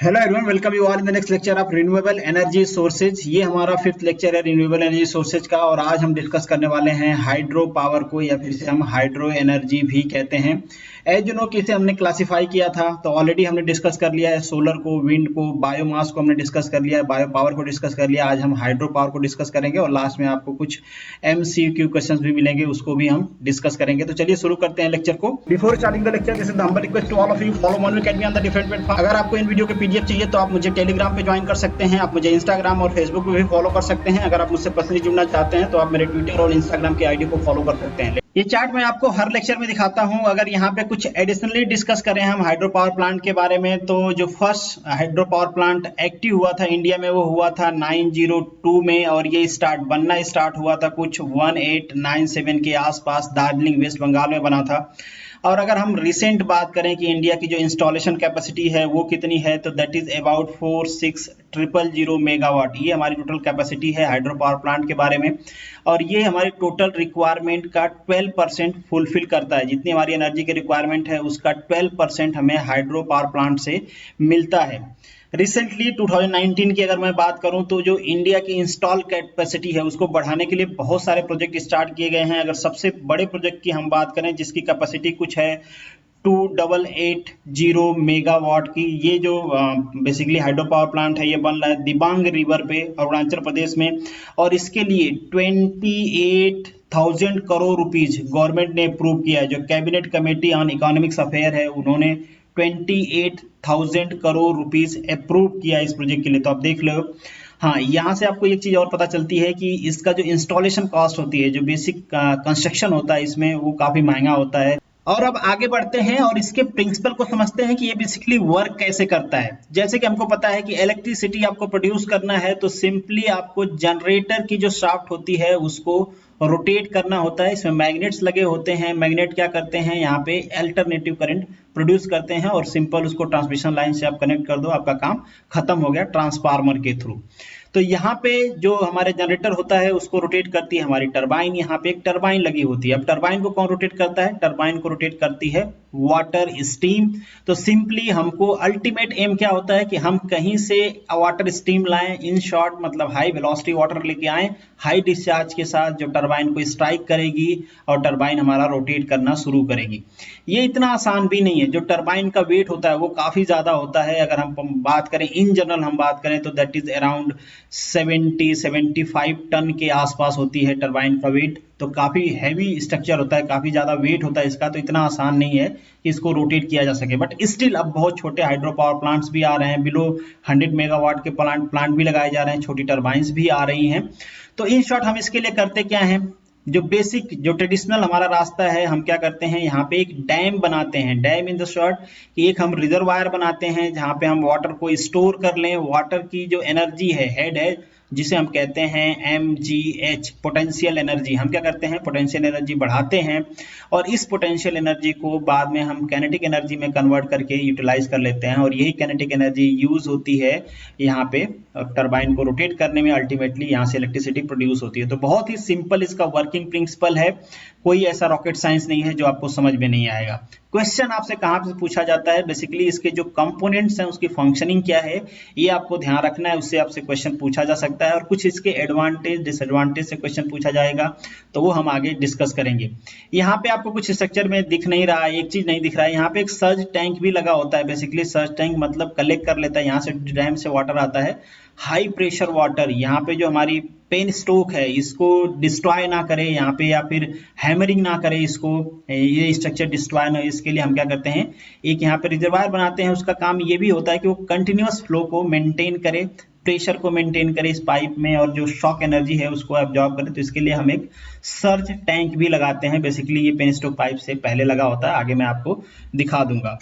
Hello everyone, welcome you all in the next lecture of renewable energy sources. ये हमारा fifth lecture है renewable energy sources का, और आज हम डिस्कस करने वाले हैं हाइड्रो पावर को, या फिर से हम हाइड्रो एनर्जी भी कहते हैं। एज यू नो कि इसे हमने क्लासिफाई किया था, तो ऑलरेडी हमने डिस्कस कर लिया है सोलर को, विंड को, बायोमास को हमने डिस्कस कर लिया है, बायो पावर को डिस्कस कर लिया। आज हम हाइड्रो पावर को डिस्कस करेंगे और लास्ट में आपको कुछ MCQ क्वेश्चंस भी मिलेंगे, उसको भी हम डिस्कस करेंगे। तो चलिए शुरू करते हैं लेक्चर को। Before starting the lecture, this is the humble request to all of you, follow one we can be on the different platform. अगर आपको इन वीडियो के PDF चाहिए तो आप मुझे टेलीग्राम पे ज्वाइन कर सकते हैं, आप मुझे इंस्टाग्राम और फेसबुक पे भी फॉलो कर सकते हैं। अगर आप मुझसे पर्सनली जुड़ना चाहते हैं तो आप मेरे ट्विटर और इंस्टाग्राम के आईडी को फॉलो कर सकते हैं। ये चार्ट मैं आपको हर लेक्चर में दिखाता हूं। अगर यहाँ पे कुछ एडिशनली डिस्कस करें हम हाइड्रो पावर प्लांट के बारे में, तो जो first hydro power plant active हुआ था इंडिया में वो हुआ था 902 में, और ये बनना स्टार्ट हुआ था कुछ 1897 के आसपास, दार्जिलिंग वेस्ट बंगाल में बना था। और अगर हम रिसेंट बात करें कि इंडिया की जो इंस्टॉलेशन कैपेसिटी है वो कितनी है, तो दैट इज अबाउट 46,000 मेगावाट। ये हमारी टोटल कैपेसिटी है हाइड्रो पावर प्लांट के बारे में, और ये हमारे टोटल रिक्वायरमेंट का 12% फुलफिल करता है। जितनी हमारी एनर्जी की रिक्वायरमेंट है उसका 12% हमें हाइड्रो पावर प्लांट से मिलता है। रिसेंटली 2019 की अगर मैं बात करूं तो जो इंडिया की इंस्टॉल कैपेसिटी है उसको बढ़ाने के लिए बहुत सारे प्रोजेक्ट स्टार्ट किए गए हैं। अगर सबसे बड़े प्रोजेक्ट की हम बात करें जिसकी कैपेसिटी कुछ है 2880 मेगावाट की, ये जो बेसिकली हाइड्रो पावर प्लांट है ये बन रहा है दिबांग रिवर पे अरुणाचल प्रदेश में, और इसके लिए 28,000 करोड़ रुपीज गवर्नमेंट ने अप्रूव किया है। जो cabinet committee on economics affair है उन्होंने 28,000 करोड़ रुपीज अप्रूव किया इस प्रोजेक्ट के लिए। तो आप देख लो। हाँ, यहाँ से आपको एक चीज और पता चलती है कि इसका जो इंस्टॉलेशन कॉस्ट होती है, जो बेसिक कंस्ट्रक्शन होता है इसमें, वो काफी महंगा होता है। और अब आगे बढ़ते हैं और इसके प्रिंसिपल को समझते हैं कि ये बेसिकली वर्क कैसे करता है। जैसे कि हमको पता है कि इलेक्ट्रिसिटी आपको प्रोड्यूस करना है तो सिंपली आपको जनरेटर की जो शाफ्ट होती है उसको रोटेट करना होता है। इसमें मैग्नेट्स लगे होते हैं। मैग्नेट क्या करते हैं, यहाँ पे अल्टरनेटिव करंट प्रोड्यूस करते हैं, और सिंपल उसको ट्रांसमिशन लाइन से आप कनेक्ट कर दो, आपका काम खत्म हो गया ट्रांसफार्मर के थ्रू। तो यहाँ पे जो हमारे जनरेटर होता है उसको रोटेट करती है हमारी टरबाइन। यहाँ पे एक टरबाइन लगी होती है। अब टरबाइन को कौन रोटेट करता है, टरबाइन को रोटेट करती है वाटर स्टीम। तो सिंपली हमको अल्टीमेट एम क्या होता है कि हम कहीं से वाटर स्टीम लाएं, इन शॉर्ट मतलब हाई वेलोसिटी वाटर लेके आए हाई डिस्चार्ज के साथ, जो टरबाइन को स्ट्राइक करेगी और टरबाइन हमारा रोटेट करना शुरू करेगी। ये इतना आसान भी नहीं है। जो टरबाइन का वेट होता है वो काफी ज्यादा होता है। अगर हम बात करें इन जनरल हम बात करें तो दैट इज अराउंड 70-75 टन के आसपास होती है टरबाइन का वेट। तो काफी हैवी स्ट्रक्चर होता है, काफी ज्यादा वेट होता है इसका, तो इतना आसान नहीं है कि इसको रोटेट किया जा सके। बट स्टिल अब बहुत छोटे हाइड्रो पावर प्लांट्स भी आ रहे हैं, बिलो 100 मेगावाट के प्लांट भी लगाए जा रहे हैं, छोटी टरबाइंस भी आ रही हैं। तो इन शॉर्ट हम इसके लिए करते क्या हैं, जो बेसिक जो ट्रेडिशनल हमारा रास्ता है, हम क्या करते हैं, यहाँ पे एक डैम बनाते हैं। डैम इन द शॉर्ट कि एक हम रिजर्वायर बनाते हैं जहाँ पे हम वाटर को स्टोर कर लें। वाटर की जो एनर्जी है, हेड है, जिसे हम कहते हैं MGH, पोटेंशियल एनर्जी। हम क्या करते हैं, पोटेंशियल एनर्जी बढ़ाते हैं, और इस पोटेंशियल एनर्जी को बाद में हम कैनेटिक एनर्जी में कन्वर्ट करके यूटिलाइज कर लेते हैं, और यही कैनेटिक एनर्जी यूज होती है यहाँ पे टरबाइन को रोटेट करने में। अल्टीमेटली यहाँ से इलेक्ट्रिसिटी प्रोड्यूस होती है। तो बहुत ही सिंपल इसका वर्किंग प्रिंसिपल है, कोई ऐसा रॉकेट साइंस नहीं है जो आपको समझ में नहीं आएगा। क्वेश्चन आपसे कहाँ से पूछा जाता है, बेसिकली इसके जो कंपोनेंट्स हैं उसकी फंक्शनिंग क्या है, ये आपको ध्यान रखना है। उससे आपसे क्वेश्चन पूछा जा सकता है, और कुछ इसके एडवांटेज डिसएडवांटेज से क्वेश्चन पूछा जाएगा, तो वो हम आगे डिस्कस करेंगे। यहाँ पे आपको कुछ स्ट्रक्चर में दिख नहीं रहा है, एक चीज नहीं दिख रहा है, यहाँ पे एक सर्ज टैंक भी लगा होता है। बेसिकली सर्ज टैंक मतलब कलेक्ट कर लेता है, यहाँ से डैम से वाटर आता है, हाई प्रेशर वाटर। यहाँ पे जो हमारी पेन स्टोक है इसको डिस्ट्रॉय ना करे यहाँ पे, या फिर हैमरिंग ना करे इसको, ये स्ट्रक्चर डिस्ट्रॉय ना, इसके लिए हम क्या करते हैं, एक यहाँ पे रिजर्वायर बनाते हैं। उसका काम ये भी होता है कि वो कंटिन्यूअस फ्लो को मेंटेन करे, प्रेशर को मेंटेन करे इस पाइप में, और जो शॉक एनर्जी है उसको एब्जॉर्ब करे। तो इसके लिए हम एक सर्ज टैंक भी लगाते हैं। बेसिकली ये पेन स्टोक पाइप से पहले लगा होता है, आगे मैं आपको दिखा दूंगा।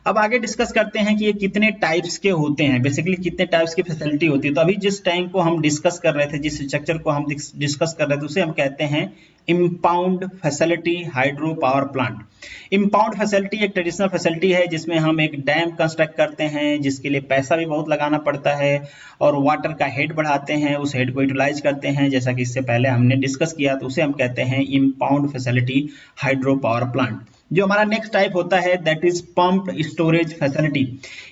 अब आगे डिस्कस करते हैं कि ये कितने टाइप्स के होते हैं, बेसिकली कितने टाइप्स की फैसिलिटी होती है। तो अभी जिस टैंक को हम डिस्कस कर रहे थे, जिस स्ट्रक्चर को हम डिस्कस कर रहे थे, उसे हम कहते हैं impound facility hydro power plant. Impound facility एक ट्रेडिशनल फैसिलिटी है जिसमें हम एक डैम कंस्ट्रक्ट करते हैं, जिसके लिए पैसा भी बहुत लगाना पड़ता है और वाटर का हेड बढ़ाते हैं, उस हेड को यूटिलाइज करते हैं, जैसा कि इससे पहले हमने डिस्कस किया, तो उसे हम कहते हैं impound facility hydro power plant. जो हमारा नेक्स्ट टाइप होता है that is pump storage facility.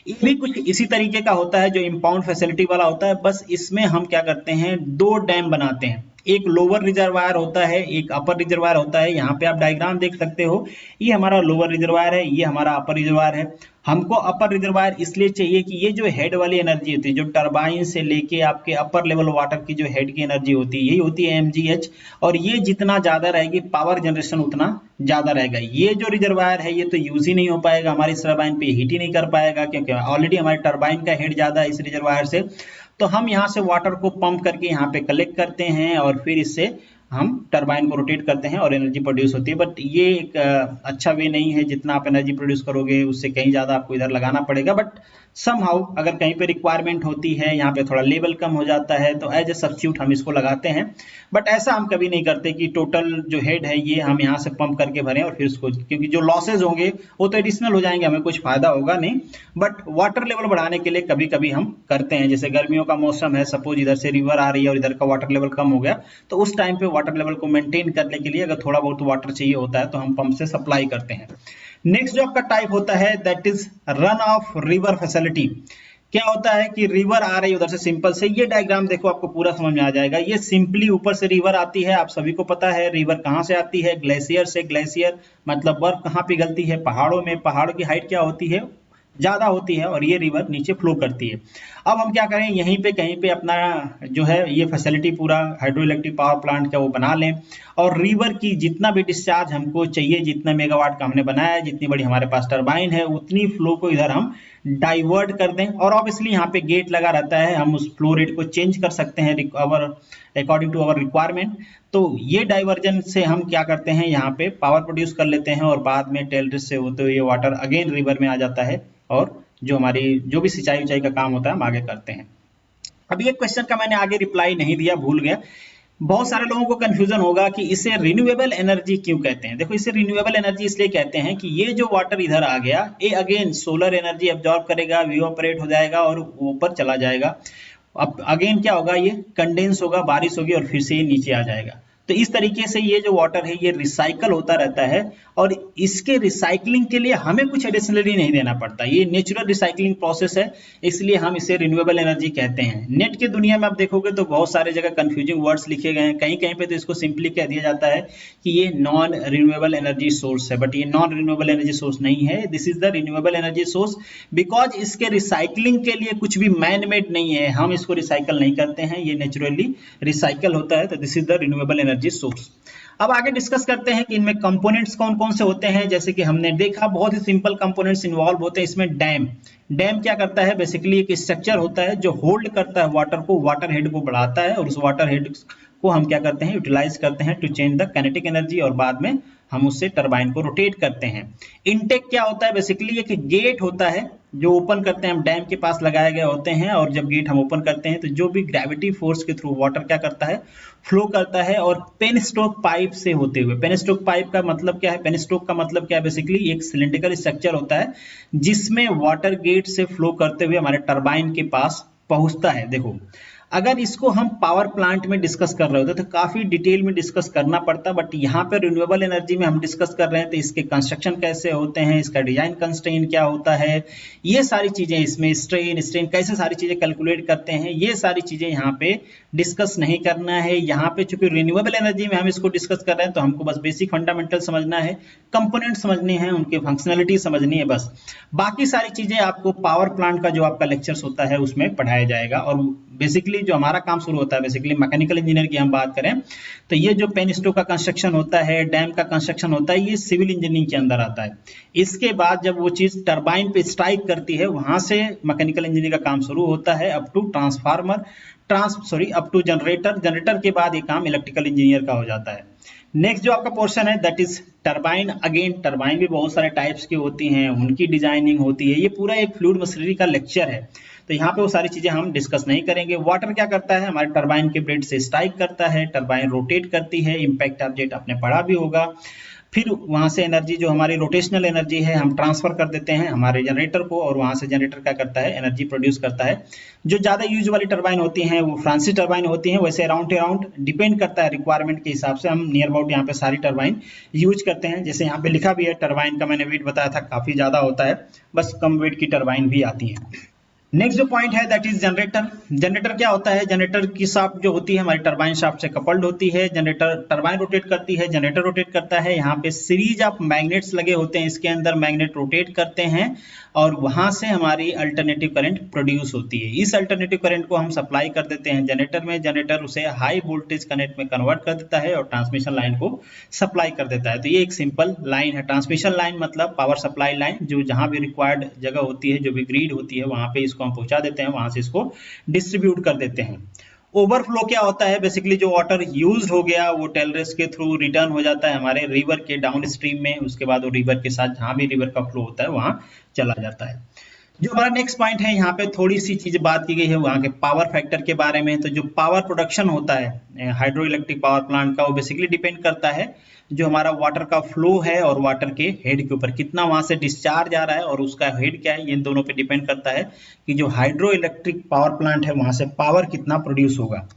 ये भी कुछ इसी तरीके का होता है जो इम्पाउंड फैसिलिटी वाला होता है, बस इसमें हम क्या करते हैं, दो डैम बनाते हैं, एक लोअर रिजर्वायर होता है, एक अपर रिजर्वायर होता है। यहाँ पे आप डायग्राम देख सकते हो, ये हमारा लोअर रिजर्वायर है, ये हमारा अपर रिजर्वायर है। हमको अपर रिजर्वायर इसलिए चाहिए कि ये जो हेड वाली एनर्जी होती है, जो टरबाइन से लेके आपके अपर लेवल वाटर की जो हेड की एनर्जी होती है, यही होती है mgh, और ये जितना ज्यादा रहेगी पावर जनरेशन उतना ज्यादा रहेगा। ये जो रिजर्वायर है ये तो यूज ही नहीं हो पाएगा, हमारी टरबाइन पे हीट ही नहीं कर पाएगा, क्योंकि ऑलरेडी हमारे टरबाइन का हेड ज्यादा है इस रिजर्वायर से। तो हम यहाँ से वाटर को पंप करके यहाँ पे कलेक्ट करते हैं और फिर इससे हम टरबाइन को रोटेट करते हैं और एनर्जी प्रोड्यूस होती है। बट ये एक अच्छा वे नहीं है, जितना आप एनर्जी प्रोड्यूस करोगे उससे कहीं ज्यादा आपको इधर लगाना पड़ेगा। बट समहाउ अगर कहीं पे रिक्वायरमेंट होती है, यहाँ पे थोड़ा लेवल कम हो जाता है, तो एज ए सब्स्टिट्यूट हम इसको लगाते हैं। बट ऐसा हम कभी नहीं करते कि टोटल जो हेड है ये हम यहाँ से पंप करके भरें और फिर उसको, क्योंकि जो लॉसेज होंगे वो तो एडिशनल हो जाएंगे, हमें कुछ फायदा होगा नहीं। बट वाटर लेवल बढ़ाने के लिए कभी कभी हम करते हैं, जैसे गर्मियों का मौसम है, सपोज इधर से रिवर आ रही है और इधर का वाटर लेवल कम हो गया, तो उस टाइम पे वाटर लेवल को मेंटेन करने के लिए अगर थोड़ा बहुत वाटर चाहिए होता है तो हम पंप से सप्लाई करते हैं। नेक्स्ट जो आपका टाइप होता है that is run of river facility. क्या होता है कि रिवर आ रही है उधर से, सिंपल से ये डायग्राम देखो आपको पूरा समझ में आ जाएगा। ये सिंपली ऊपर से रिवर आती है, आप सभी को पता है रिवर कहाँ से आती है, ग्लेशियर से। ग्लेशियर मतलब बर्फ कहाँ पिघलती है, पहाड़ों में। पहाड़ों की हाइट क्या होती है, ज्यादा होती है, और ये रिवर नीचे फ्लो करती है। अब हम क्या करें, यहीं पे कहीं पे अपना जो है ये फैसिलिटी पूरा हाइड्रो इलेक्ट्रिक पावर प्लांट का वो बना लें, और रिवर की जितना भी डिस्चार्ज हमको चाहिए, जितना मेगावाट का हमने बनाया है, जितनी बड़ी हमारे पास टरबाइन है, उतनी फ्लो को इधर हम डाइवर्ट कर दें। और ऑब्वियसली यहाँ पे गेट लगा रहता है, हम उस फ्लो रेट को चेंज कर सकते हैं अकॉर्डिंग टू अवर रिक्वायरमेंट। तो ये डाइवर्जन से हम क्या करते हैं, यहाँ पे पावर प्रोड्यूस कर लेते हैं और बाद में टेलरिस से होते हुए ये वाटर अगेन रिवर में आ जाता है, और जो हमारी जो भी सिंचाई उचाई का काम होता है हम आगे करते हैं। अभी एक क्वेश्चन का मैंने आगे रिप्लाई नहीं दिया, भूल गया। बहुत सारे लोगों को कंफ्यूजन होगा कि इसे रिन्यूएबल एनर्जी क्यों कहते हैं। देखो, इसे रिन्यूएबल एनर्जी इसलिए कहते हैं कि ये जो वाटर इधर आ गया, ये अगेन सोलर एनर्जी एब्जॉर्ब करेगा, इवेपोरेट हो जाएगा और ऊपर चला जाएगा। अब अगेन क्या होगा, ये कंडेंस होगा, बारिश होगी और फिर से ये नीचे आ जाएगा। तो इस तरीके से ये जो वाटर है ये रिसाइकल होता रहता है, और इसके रिसाइकलिंग के लिए हमें कुछ एडिशनली नहीं देना पड़ता। ये नेचुरल रिसाइकलिंग प्रोसेस है, इसलिए हम इसे रिन्यूएबल एनर्जी कहते हैं। नेट की दुनिया में आप देखोगे तो बहुत सारे जगह कंफ्यूजिंग वर्ड्स लिखे गए हैं, कहीं कहीं पे तो इसको सिंपली कह दिया जाता है कि ये नॉन रिन्यूएबल एनर्जी सोर्स है, बट ये नॉन रिन्यूएबल एनर्जी सोर्स नहीं है। This is the renewable energy source, because इसके रिसाइकलिंग के लिए कुछ भी मैन मेड नहीं है, हम इसको रिसाइकल नहीं करते हैं, ये नेचुरली रिसाइकल होता है। तो this is the renewable energy source. अब आगे डिस्कस करते हैं कि इनमें कंपोनेंट्स कौन कौन से होते हैं। जैसे कि हमने देखा बहुत ही सिंपल कंपोनेंट्स इन्वॉल्व होते हैं इसमें। डैम क्या करता है, बेसिकली एक स्ट्रक्चर होता है जो होल्ड करता है वाटर को, वाटर हेड को बढ़ाता है, और उस वाटर हेड को हम क्या करते हैं, यूटिलाइज करते हैं to change the kinetic energy, और बाद में हम उससे टरबाइन को रोटेट करते हैं। इनटेक क्या होता है, बेसिकली एक गेट होता है जो ओपन करते हैं हम, डैम के पास लगाए गए होते हैं, और जब गेट हम ओपन करते हैं तो जो भी ग्रेविटी फोर्स के थ्रू वाटर क्या करता है, फ्लो करता है, और पेन स्ट्रोक पाइप से होते हुए। पेन स्ट्रोक पाइप का मतलब क्या है, पेन स्ट्रोक का मतलब क्या है, बेसिकली एक सिलिंड्रिकल स्ट्रक्चर होता है जिसमें वाटर गेट से फ्लो करते हुए हमारे टरबाइन के पास पहुंचता है। देखो, अगर इसको हम पावर प्लांट में डिस्कस कर रहे होते तो काफी डिटेल में डिस्कस करना पड़ता, बट यहाँ पे रिन्यूएबल एनर्जी में हम डिस्कस कर रहे हैं, तो इसके कंस्ट्रक्शन कैसे होते हैं, इसका डिजाइन कंस्ट्रेंट क्या होता है, ये सारी चीजें, इसमें स्ट्रेन कैसे सारी चीजें कैलकुलेट करते हैं, ये सारी चीजें यहाँ पे डिस्कस नहीं करना है। यहाँ पे चूंकि रिन्यूएबल एनर्जी में हम इसको डिस्कस कर रहे हैं तो हमको बस बेसिक फंडामेंटल समझना है, कंपोनेंट समझने हैं, उनके फंक्शनलिटी समझनी है बस। बाकी सारी चीजें आपको पावर प्लांट का जो आपका लेक्चर्स होता है उसमें पढ़ाया जाएगा। और बेसिकली जो हमारा काम शुरू होता है, बेसिकली मैकेनिकल इंजीनियर की हम बात करें तो ये जो पेन स्ट्रोक का कंस्ट्रक्शन होता है, डैम का कंस्ट्रक्शन होता है, ये सिविल इंजीनियरिंग के अंदर आता है। इसके बाद जब वो चीज टरबाइन पे स्ट्राइक करती है, वहां से मैकेनिकल इंजीनियरिंग का काम शुरू होता है up to transformer. Up to generator, generator के बाद ये काम इलेक्ट्रिकल इंजीनियर का हो जाता है। नेक्स्ट जो आपका पोर्शन है that is turbine. Again turbine भी बहुत सारे टाइप्स की होती हैं, उनकी डिजाइनिंग होती है, ये पूरा एक फ्लूइड मशीनरी का लेक्चर है, तो यहाँ पे वो सारी चीजें हम डिस्कस नहीं करेंगे। वाटर क्या करता है, हमारे टरबाइन के ब्लेड से स्ट्राइक करता है, टरबाइन रोटेट करती है, इम्पैक्ट ऑब्जेक्ट आपने पढ़ा भी होगा। फिर वहां से एनर्जी जो हमारी रोटेशनल एनर्जी है हम ट्रांसफर कर देते हैं हमारे जनरेटर को, और वहां से जनरेटर क्या करता है, एनर्जी प्रोड्यूस करता है। जो ज्यादा यूज वाली टरबाइन होती हैं वो फ्रांसीसी टरबाइन होती हैं, वैसे अराउंड डिपेंड करता है रिक्वायरमेंट के हिसाब से, हम नियर अबाउट यहाँ पे सारी टरबाइन यूज करते हैं। जैसे यहाँ पे लिखा भी है टरबाइन का, मैंने वेट बताया था काफी ज्यादा होता है, बस कम वेट की टरबाइन भी आती है। नेक्स्ट जो पॉइंट है दैट इज जनरेटर। जनरेटर क्या होता है, जनरेटर की शाफ्ट जो होती है हमारी टरबाइन शाफ्ट से कपल्ड होती है, जनरेटर टरबाइन रोटेट करती है, जनरेटर रोटेट करता है, यहाँ पे सीरीज ऑफ मैग्नेट्स लगे होते हैं, इसके अंदर मैग्नेट रोटेट करते हैं और वहां से हमारी अल्टरनेटिव करंट प्रोड्यूस होती है। इस अल्टरनेटिव करंट को हम सप्लाई कर देते हैं जनरेटर में, जनरेटर उसे हाई वोल्टेज कनेक्ट में कन्वर्ट कर देता है और ट्रांसमिशन लाइन को सप्लाई कर देता है। तो ये एक सिंपल लाइन है, ट्रांसमिशन लाइन मतलब पावर सप्लाई लाइन, जो जहां भी रिक्वायर्ड जगह होती है, जो भी ग्रिड होती है वहां पे इसको हम पहुंचा देते हैं, वहां से इसको डिस्ट्रीब्यूट कर देते हैं। ओवरफ्लो क्या होता है, बेसिकली जो वाटर यूज हो गया वो टेलरेस के थ्रू रिटर्न हो जाता है हमारे रिवर के डाउन स्ट्रीम में, उसके बाद वो रिवर के साथ जहां भी रिवर का फ्लो होता है वहां चला जाता है। जो हमारा नेक्स्ट पॉइंट है, यहाँ पे थोड़ी सी चीज बात की गई है वहाँ के पावर फैक्टर के बारे में। तो जो पावर प्रोडक्शन होता है हाइड्रो इलेक्ट्रिक पावर प्लांट का, वो बेसिकली डिपेंड करता है जो हमारा वाटर का फ्लो है और वाटर के हेड के ऊपर कितना वहां से डिस्चार्ज आ रहा है और उसका हेड क्या है, ये दोनों पे डिपेंड करता है कि जो हाइड्रो इलेक्ट्रिक पावर प्लांट है वहां से पावर कितना प्रोड्यूस होगा।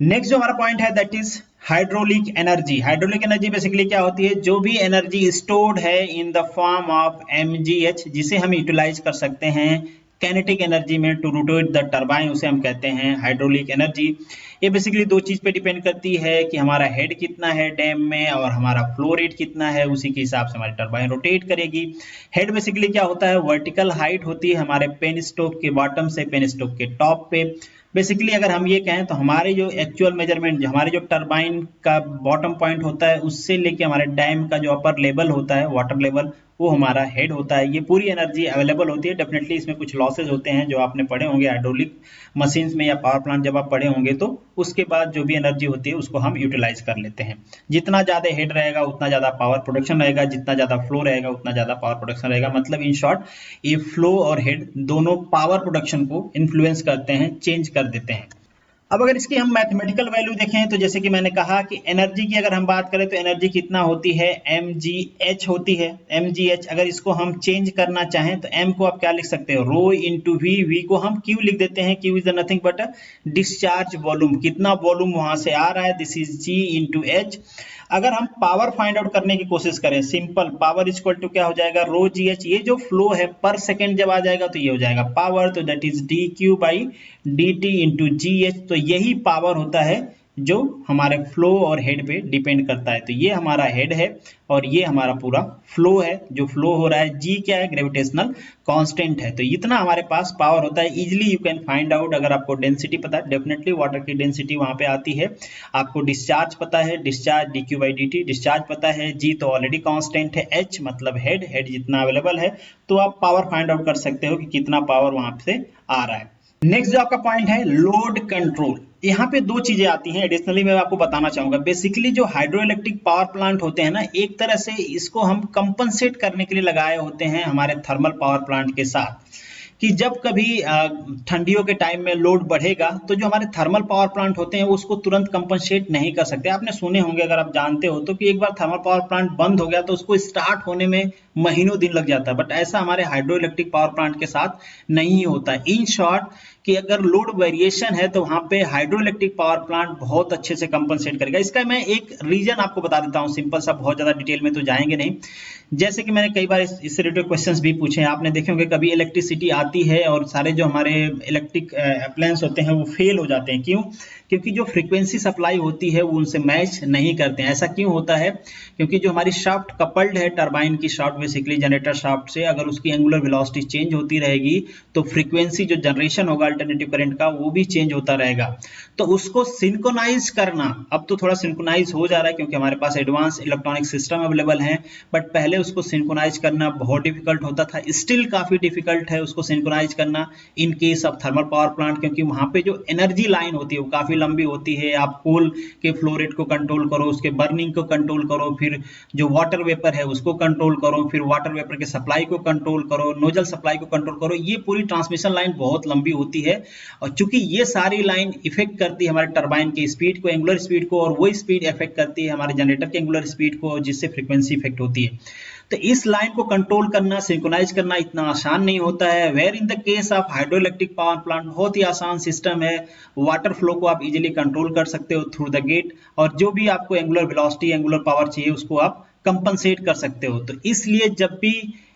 नेक्स्ट जो हमारा पॉइंट है that is hydraulic energy. Hydraulic energy basically क्या होती है, जो भी एनर्जी स्टोर्ड है in the form of mgh, जिसे हम यूटिलाइज कर सकते हैं कैनेटिक एनर्जी में टू रोटेट द टरबाइन, उसे हम कहते हैं हाइड्रोलिक एनर्जी। ये बेसिकली दो चीज पे डिपेंड करती है कि हमारा हेड कितना है डैम में और हमारा फ्लो रेट कितना है, उसी के हिसाब से हमारी टरबाइन रोटेट करेगी। हेड बेसिकली क्या होता है, वर्टिकल हाइट होती है हमारे पेन स्टोक के बॉटम से पेन स्टोक के टॉप पे। बेसिकली अगर हम ये कहें तो हमारे जो एक्चुअल मेजरमेंट, जो हमारे जो टरबाइन का बॉटम पॉइंट होता है उससे लेके हमारे डैम का जो अपर लेवल होता है, वाटर लेवल, वो हमारा हेड होता है। ये पूरी एनर्जी अवेलेबल होती है। डेफिनेटली इसमें कुछ लॉसेज होते हैं जो आपने पढ़े होंगे हाइड्रोलिक मशीन्स में या पावर प्लांट जब आप पढ़े होंगे, तो उसके बाद जो भी एनर्जी होती है उसको हम यूटिलाइज कर लेते हैं। जितना ज्यादा हेड रहेगा उतना ज्यादा पावर प्रोडक्शन रहेगा, जितना ज्यादा फ्लो रहेगा उतना ज्यादा पावर प्रोडक्शन रहेगा। मतलब इन शॉर्ट ये फ्लो और हेड दोनों पावर प्रोडक्शन को इन्फ्लुएंस करते हैं, चेंज कर देते हैं। अब अगर इसकी हम मैथमेटिकल वैल्यू देखें तो जैसे कि मैंने कहा कि एनर्जी की अगर हम बात करें तो एनर्जी कितना होती है, mgh होती है। mgh अगर इसको हम चेंज करना चाहें तो m को आप क्या लिख सकते हो, रो इंटू वी, वी को हम q लिख देते हैं। q is nothing but discharge volume, कितना वॉल्यूम वहां से आ रहा है, this is g into h। अगर हम पावर फाइंड आउट करने की कोशिश करें, सिंपल पावर इक्वल टू क्या हो जाएगा, रो जी एच। ये जो फ्लो है पर सेकेंड जब आ जाएगा तो ये हो जाएगा पावर, तो that is D Q by D T into ji H. तो यही पावर होता है जो हमारे फ्लो और हेड पे डिपेंड करता है। तो ये हमारा हेड है और ये हमारा पूरा फ्लो है। जो फ्लो हो रहा है, जी क्या है, ग्रेविटेशनल कांस्टेंट है। तो इतना हमारे पास पावर होता है। Easily you can find out. अगर आपको डेंसिटी पता है, डेफिनेटली वाटर की डेंसिटी वहां पे आती है। आपको डिस्चार्ज पता है, discharge D Q by D T, discharge पता है। जी तो ऑलरेडी कांस्टेंट है, एच मतलब हेड, हेड जितना अवेलेबल है, तो आप पावर फाइंड आउट कर सकते हो कि कितना पावर वहां से आ रहा है। नेक्स्ट जो आपका पॉइंट है लोड कंट्रोल। यहाँ पे दो चीजें आती हैं एडिशनली मैं आपको बताना चाहूंगा। बेसिकली जो हाइड्रो इलेक्ट्रिक पावर प्लांट होते हैं ना, एक तरह से इसको हम कंपनसेट करने के लिए लगाए होते हैं हमारे थर्मल पावर प्लांट के साथ, कि जब कभी ठंडियों के टाइम में लोड बढ़ेगा तो जो हमारे थर्मल पावर प्लांट होते हैं वो उसको तुरंत कंपनसेट नहीं कर सकते। आपने सुने होंगे, अगर आप जानते हो तो, कि एक बार थर्मल पावर प्लांट बंद हो गया तो उसको स्टार्ट होने में महीनों दिन लग जाता है। बट ऐसा हमारे हाइड्रो इलेक्ट्रिक पावर प्लांट के साथ नहीं होता। इन शॉर्ट कि अगर लोड वेरिएशन है तो वहां पे हाइड्रो इलेक्ट्रिक पावर प्लांट बहुत अच्छे से कंपनसेट करेगा। इसका मैं एक रीजन आपको बता देता हूं, सिंपल सा, बहुत ज्यादा डिटेल में तो जाएंगे नहीं। जैसे कि मैंने कई बार इससे रिलेटेड क्वेश्चंस भी पूछे हैं, आपने देखे होंगे कभी इलेक्ट्रिसिटी आती है और सारे जो हमारे इलेक्ट्रिक अप्लायंस होते हैं वो फेल हो जाते हैं। क्यों? क्योंकि जो फ्रीक्वेंसी सप्लाई होती है वो उनसे मैच नहीं करते हैं। ऐसा क्यों होता है? क्योंकि जो हमारी शाफ्ट कपल्ड है टरबाइन की शाफ्ट बेसिकली जनरेटर शाफ्ट से, अगर उसकी एंगुलर वेलोसिटी चेंज होती रहेगी तो फ्रीक्वेंसी जो जनरेशन होगा अल्टरनेटिव करंट का वो भी चेंज होता रहेगा। तो उसको सिंक्रोनाइज करना, अब तो थोड़ा सिंक्रोनाइज हो जा रहा है क्योंकि हमारे पास एडवांस इलेक्ट्रॉनिक सिस्टम अवेलेबल हैं, बट पहले उसको सिंक्रोनाइज करना बहुत डिफिकल्ट होता था, स्टिल काफी डिफिकल्ट है उसको सिंक्रोनाइज करना in case of thermal power plant, क्योंकि वहां पे जो एनर्जी लाइन होती है वो काफी लंबी होती है। आप कोल के फ्लो रेट को कंट्रोल करो, उसके बर्निंग को कंट्रोल करो, फिर जो वाटर वेपर है उसको कंट्रोल करो, फिर वाटर वेपर के सप्लाई को कंट्रोल करो, नोजल सप्लाई को कंट्रोल करो। ये पूरी ट्रांसमिशन लाइन बहुत लंबी होती है और चूंकि ये सारी लाइन इफेक्ट करती है हमारे टरबाइन की स्पीड को, एंगुलर स्पीड को, और वही स्पीड इफेक्ट करती है हमारे जनरेटर के एंगुलर स्पीड को, जिससे फ्रीक्वेंसी इफेक्ट होती है। तो इस लाइन को कंट्रोल करना, सिंक्रोनाइज करना इतना आसान नहीं होता है। Where in the case of hydro electric power plant बहुत ही आसान सिस्टम है। वाटर फ्लो को आप इजीली कंट्रोल कर सकते हो थ्रू द गेट, और जो भी आपको एंगुलर वेलोसिटी, एंगुलर पावर चाहिए उसको आप कंपनसेट कर सकते हो। तो इसलिए जब भी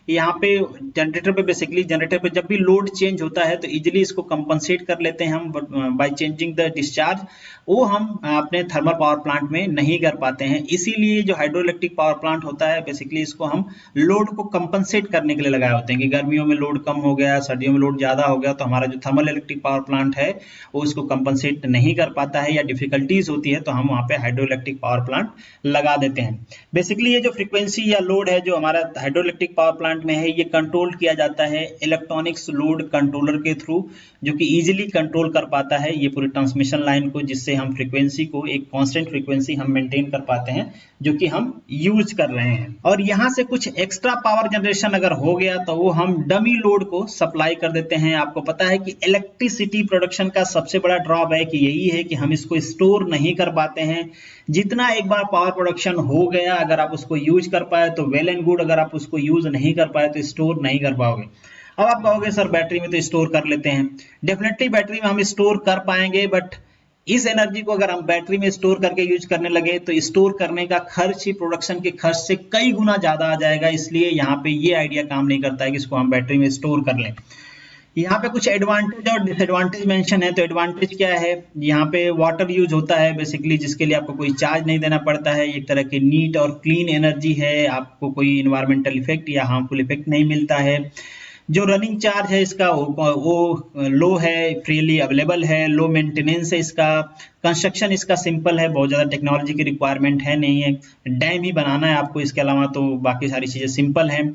यहाँ पे जनरेटर पे बेसिकली जनरेटर पे जब भी लोड चेंज होता है तो इजीली इसको कंपनसेट कर लेते हैं हम बाय चेंजिंग द डिस्चार्ज। वो हम अपने थर्मल पावर प्लांट में नहीं कर पाते हैं। इसीलिए जो हाइड्रो इलेक्ट्रिक पावर प्लांट होता है बेसिकली इसको हम लोड को कंपनसेट करने के लिए लगाए होते हैं कि गर्मियों में लोड कम हो गया, सर्दियों में लोड ज्यादा हो गया, तो हमारा जो थर्मल इलेक्ट्रिक पावर प्लांट है वो इसको कंपनसेट नहीं कर पाता है या डिफिकल्टीज होती है, तो हम वहाँ पे हाइड्रो इलेक्ट्रिक पावर प्लांट लगा देते हैं। बेसिकली ये जो फ्रीक्वेंसी या लोड है जो हमारा हाइड्रो इलेक्ट्रिक पावर प्लांट में है, ये कंट्रोल किया जाता है इलेक्ट्रॉनिक्स लोड कंट्रोलर के थ्रू, जो कि इजीली कंट्रोल कर पाता है ये पूरी ट्रांसमिशन लाइन को, जिससे हम फ्रीक्वेंसी को एक कांस्टेंट फ्रीक्वेंसी हम मेंटेन कर पाते हैं जो कि हम यूज कर रहे हैं। और यहाँ से कुछ एक्स्ट्रा पावर जनरेशन अगर हो गया तो वो हम डमी लोड को सप्लाई कर देते हैं। आपको पता है कि इलेक्ट्रिसिटी प्रोडक्शन का सबसे बड़ा ड्रॉबैक यही है कि हम इसको स्टोर नहीं कर पाते हैं। जितना एक बार पावर प्रोडक्शन हो गया अगर आप उसको यूज कर पाए तो वेल एंड गुड, अगर आप उसको यूज नहीं कर पाए तो स्टोर नहीं कर पाओगे। अब आप कहोगे सर बैटरी में तो स्टोर कर लेते हैं, डेफिनेटली बैटरी में हम स्टोर कर पाएंगे, बट इस एनर्जी को अगर हम बैटरी में स्टोर करके यूज करने लगे तो स्टोर करने का खर्च ही प्रोडक्शन के खर्च से कई गुना ज्यादा आ जाएगा। इसलिए यहाँ पे ये आइडिया काम नहीं करता है कि इसको हम बैटरी में स्टोर कर लें। यहाँ पे कुछ एडवांटेज और डिसएडवांटेज मेंशन है। तो एडवांटेज क्या है, यहाँ पे वाटर यूज होता है बेसिकली, जिसके लिए आपको कोई चार्ज नहीं देना पड़ता है। एक तरह की नीट और क्लीन एनर्जी है, आपको कोई इन्वायरमेंटल इफेक्ट या हार्मफुल इफेक्ट नहीं मिलता है। जो रनिंग चार्ज है इसका वो लो है, फ्रीली अवेलेबल है, लो मेंटेनेंस है इसका, कंस्ट्रक्शन इसका सिंपल है, बहुत ज़्यादा टेक्नोलॉजी की रिक्वायरमेंट है नहीं है, डैम ही बनाना है आपको, इसके अलावा तो बाकी सारी चीज़ें सिंपल हैं।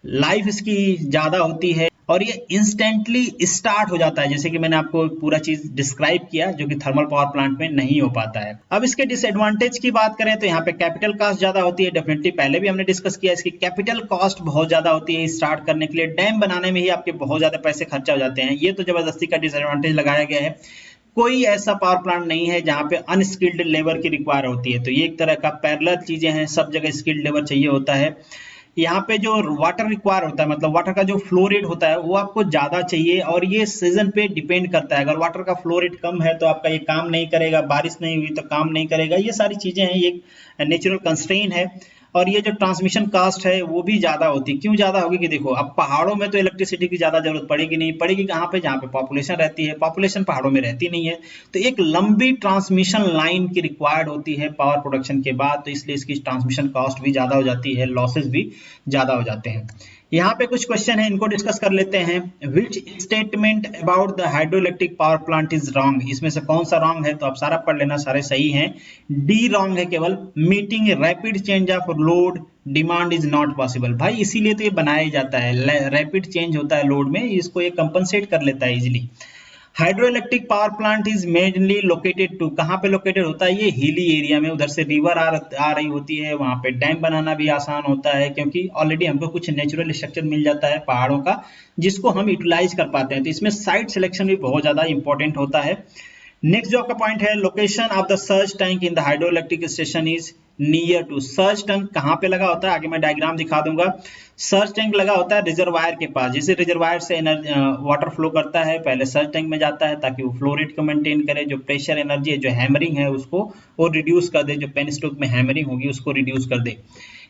लाइफ इसकी ज़्यादा होती है और ये इंस्टेंटली स्टार्ट हो जाता है, जैसे कि मैंने आपको पूरा चीज डिस्क्राइब किया, जो कि थर्मल पावर प्लांट में नहीं हो पाता है। अब इसके डिसएडवांटेज की बात करें तो यहाँ पे कैपिटल कॉस्ट ज्यादा होती है, डेफिनेटली पहले भी हमने डिस्कस किया, इसकी कैपिटल कॉस्ट बहुत ज्यादा होती है। स्टार्ट करने के लिए डैम बनाने में ही आपके बहुत ज्यादा पैसे खर्चा हो जाते हैं, ये तो जबरदस्ती का डिसएडवांटेज लगाया गया है। कोई ऐसा पावर प्लांट नहीं है जहां पे अनस्किल्ड लेबर की रिक्वायर होती है, तो ये एक तरह का पैरेलल चीजें हैं, सब जगह स्किल्ड लेबर चाहिए होता है। यहाँ पे जो वाटर रिक्वायर होता है, मतलब वाटर का जो फ्लो रेट होता है वो आपको ज्यादा चाहिए, और ये सीजन पे डिपेंड करता है। अगर वाटर का फ्लो रेट कम है तो आपका ये काम नहीं करेगा, बारिश नहीं हुई तो काम नहीं करेगा, ये सारी चीजें हैं, ये नेचुरल कंस्ट्रेन है। और ये जो ट्रांसमिशन कास्ट है वो भी ज्यादा होती है। क्यों ज्यादा होगी कि देखो, अब पहाड़ों में तो इलेक्ट्रिसिटी की ज्यादा जरूरत पड़ेगी नहीं, पड़ेगी कहाँ पे, जहाँ पे पॉपुलेशन रहती है, पॉपुलेशन पहाड़ों में रहती नहीं है, तो एक लंबी ट्रांसमिशन लाइन की रिक्वायर्ड होती है पावर प्रोडक्शन के बाद, तो इसलिए इसकी ट्रांसमिशन कॉस्ट भी ज्यादा हो जाती है, लॉसेस भी ज्यादा हो जाते हैं। यहाँ पे कुछ क्वेश्चन है, इनको डिस्कस कर लेते हैं। Which statement about the hydro electric power plant is wrong, इसमें से कौन सा रॉन्ग है, तो आप सारा पढ़ लेना, सारे सही हैं। डी रॉन्ग है केवल, meeting rapid change of load demand is not possible. भाई इसीलिए तो ये बनाया जाता है, रैपिड चेंज होता है लोड में, इसको ये कंपनसेट कर लेता है easily. Hydro electric power plant is mainly located to, कहाँ पे लोकेटेड होता है, ये हिली एरिया में, उधर से रिवर आ रही होती है, वहां पे डैम बनाना भी आसान होता है, क्योंकि ऑलरेडी हमको कुछ नेचुरल स्ट्रक्चर मिल जाता है पहाड़ों का, जिसको हम यूटिलाइज कर पाते हैं। तो इसमें साइट सिलेक्शन भी बहुत ज्यादा इंपॉर्टेंट होता है। नेक्स्ट जो आपका पॉइंट है, location of the surge tank in the hydro electric station is near to, surge tank कहाँ पे लगा होता है, आगे मैं डायग्राम दिखा दूंगा। सर्ज टैंक लगा होता है रिजर्वायर के पास, जैसे रिजर्वायर से वाटर फ्लो करता है, पहले सर्ज टैंक में जाता है ताकि वो फ्लो रेट को मेंटेन करे, जो प्रेशर एनर्जी है, जो हैमरिंग है उसको वो रिड्यूस कर दे, जो पेन स्ट्रोक में हैमरिंग होगी उसको रिड्यूस कर दे।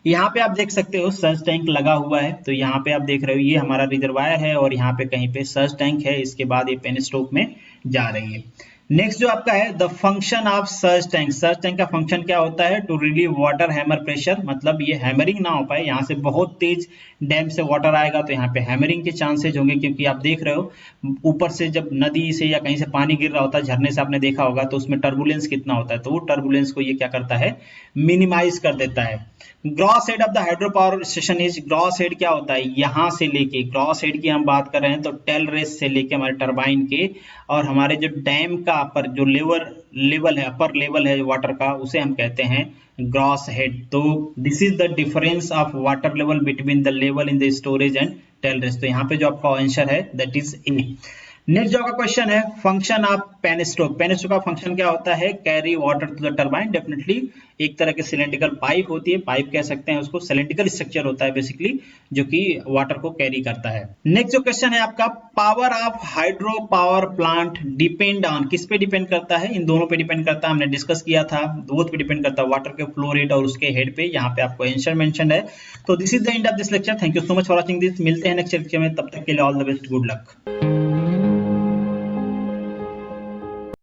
यहाँ पे आप देख सकते हो सर्ज टैंक लगा हुआ है, तो यहाँ पे आप देख रहे हो ये हमारा रिजर्वायर है और यहाँ पे कहीं पे सर्ज टैंक है, इसके बाद ये पेन स्ट्रोक में जा रही है। नेक्स्ट जो आपका है the function of search tank. Search tank का फंक्शन क्या होता है? To relieve water hammer pressure, मतलब ये हैमरिंग ना हो पाए, यहाँ से बहुत तेज डैम से वाटर आएगा तो यहाँ पे हैमरिंग के चांसेज होंगे, क्योंकि आप देख रहे हो ऊपर से जब नदी से या कहीं से पानी गिर रहा होता है, झरने से आपने देखा होगा, तो उसमें टर्बुलेंस कितना होता है, तो वो टर्बुलेंस को ये क्या करता है? मिनिमाइज कर देता है। Gross head of the hydro power station is, gross head क्या होता है? यहाँ से लेके, ग्रॉस हेड की हम बात कर रहे हैं तो टेल रेस से लेके हमारे टरबाइन के और हमारे जो डैम का अपर जो लेवल है, अपर लेवल है वाटर का, उसे हम कहते हैं ग्रॉस हेड। तो this is the difference of water level between the level in the storage and tail race. तो यहाँ पे जो आपका आंसर है दैट इज ए। नेक्स्ट जो आपका क्वेश्चन है फंक्शन ऑफ पेनस्टोक। पेनस्टोक का फंक्शन क्या होता है? Carry water to the turbine. Definitely एक तरह की सिलेंड्रिकल पाइप होती है, पाइप कह सकते हैं उसको, सिलेंड्रिकल स्ट्रक्चर होता है बेसिकली, जो कि वाटर को कैरी करता है। नेक्स्ट जो क्वेश्चन है आपका, power of hydro power plant depend on, किस पे डिपेंड करता है? इन दोनों पे डिपेंड करता है, हमने डिस्कस किया था, बोथ पे डिपेंड करता है, वाटर के फ्लो रेट और उसके हेड पे। यहाँ पे आपको आंसर मेंशन है। तो this is the end of this lecture. Thank you so much for watching this. मिलते हैं नेक्स्ट लेक्चर में, तब तक के लिए all the best, good luck.